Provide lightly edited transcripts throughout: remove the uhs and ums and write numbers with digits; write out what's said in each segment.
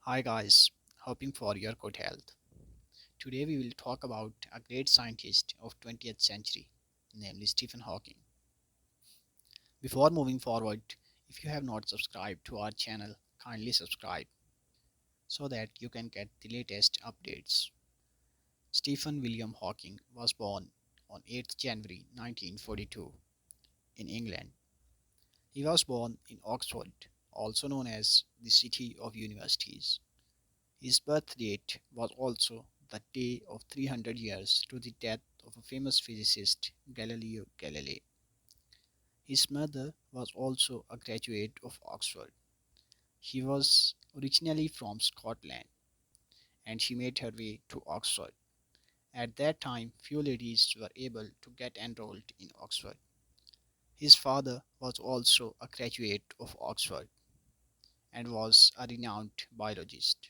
Hi guys, hoping for your good health. Today we will talk about a great scientist of 20th century, namely Stephen Hawking. Before moving forward, if you have not subscribed to our channel, kindly subscribe so that you can get the latest updates. Stephen William Hawking was born on 8th January 1942 in England. He was born in Oxford, also known as the City of Universities. His birth date was also the day of 300 years to the death of a famous physicist, Galileo Galilei. His mother was also a graduate of Oxford. She was originally from Scotland and she made her way to Oxford. At that time, few ladies were able to get enrolled in Oxford. His father was also a graduate of Oxford and was a renowned biologist.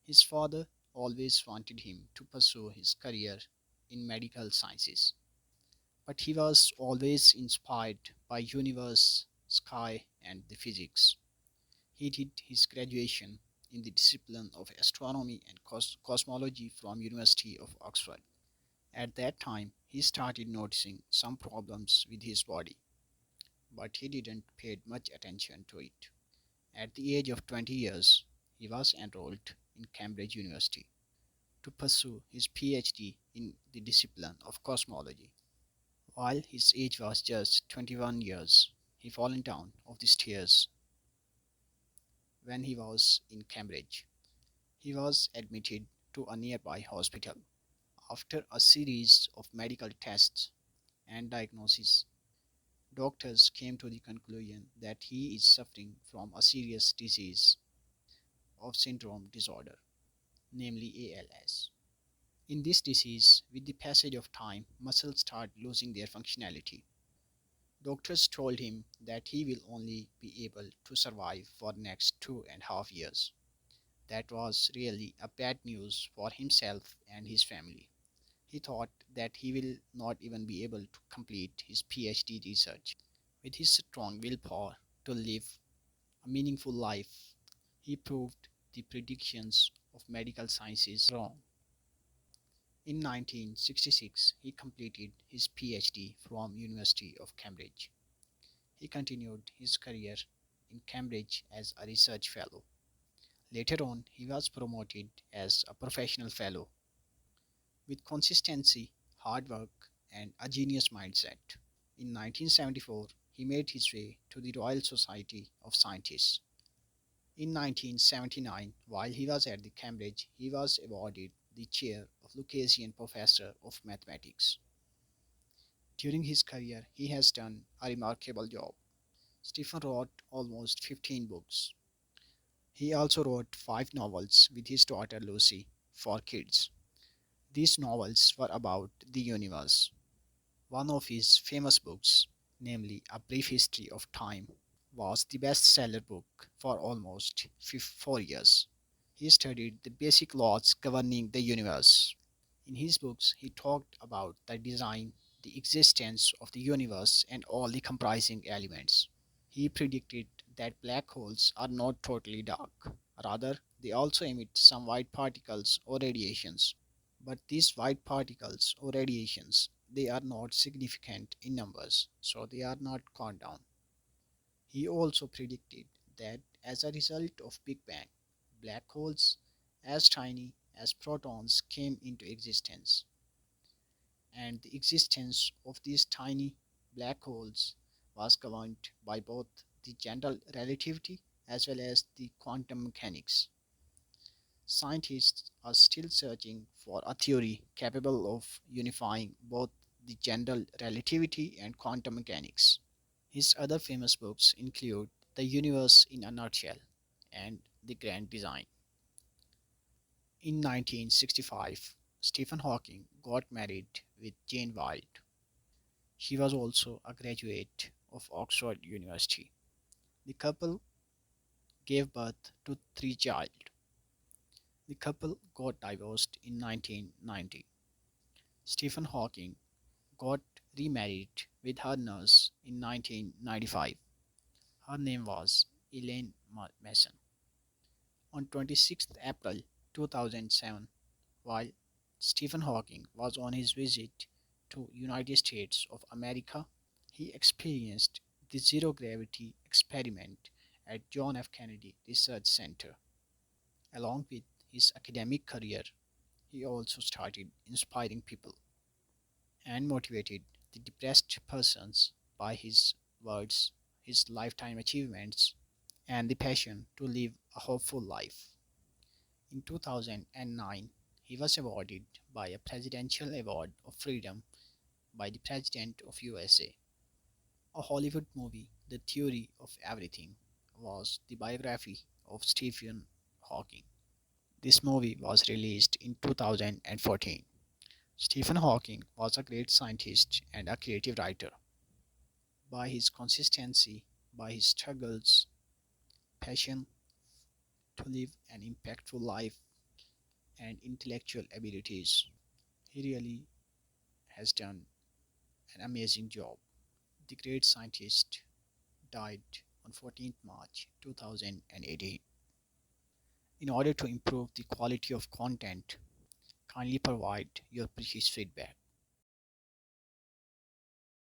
His father always wanted him to pursue his career in medical sciences, but he was always inspired by universe, sky, and the physics. He did his graduation in the discipline of astronomy and cosmology from University of Oxford. At that time, he started noticing some problems with his body, but he didn't pay much attention to it. At the age of 20 years, he was enrolled in Cambridge University to pursue his PhD in the discipline of cosmology. While his age was just 21 years, he fallen down of the stairs when he was in Cambridge. He was admitted to a nearby hospital. After a series of medical tests and diagnoses, doctors came to the conclusion that he is suffering from a serious disease of syndrome disorder, namely ALS. In this disease, with the passage of time, muscles start losing their functionality. Doctors told him that he will only be able to survive for the next 2.5 years. That was really a bad news for himself and his family. He thought that he will not even be able to complete his PhD research. With his strong willpower to live a meaningful life, he proved the predictions of medical sciences wrong. In 1966, he completed his PhD from University of Cambridge. He continued his career in Cambridge as a research fellow. Later on, he was promoted as a professional fellow with consistency, hard work, and a genius mindset. In 1974, he made his way to the Royal Society of Scientists. In 1979, while he was at the Cambridge, he was awarded the chair of Lucasian Professor of Mathematics. During his career, he has done a remarkable job. Stephen wrote almost 15 books. He also wrote 5 novels with his daughter Lucy for kids. These novels were about the universe. One of his famous books, namely A Brief History of Time, was the bestseller book for almost 4 years. He studied the basic laws governing the universe. In his books, he talked about the design, the existence of the universe, and all the comprising elements. He predicted that black holes are not totally dark. Rather, they also emit some white particles or radiations. But these white particles or radiations, they are not significant in numbers, so they are not count down. He also predicted that as a result of Big Bang, black holes as tiny as protons came into existence, and the existence of these tiny black holes was governed by both the general relativity as well as the quantum mechanics. Scientists are still searching for a theory capable of unifying both the general relativity and quantum mechanics. His other famous books include The Universe in a Nutshell and The Grand Design. In 1965, Stephen Hawking got married with Jane Wilde. She was also a graduate of Oxford University. The couple gave birth to 3 children. The couple got divorced in 1990. Stephen Hawking got remarried with her nurse in 1995. Her name was Elaine Mason. On 26th April 2007, while Stephen Hawking was on his visit to United States of America, he experienced the zero gravity experiment at John F. Kennedy Research Center. Along with his academic career, he also started inspiring people and motivated the depressed persons by his words, his lifetime achievements, and the passion to live a hopeful life. In 2009, he was awarded by a Presidential Award of Freedom by the President of USA. A Hollywood movie, The Theory of Everything, was the biography of Stephen Hawking. This movie was released in 2014. Stephen Hawking was a great scientist and a creative writer. By his consistency, by his struggles, passion to live an impactful life, and intellectual abilities, he really has done an amazing job. The great scientist died on 14th March 2018. In order to improve the quality of content, kindly provide your precious feedback.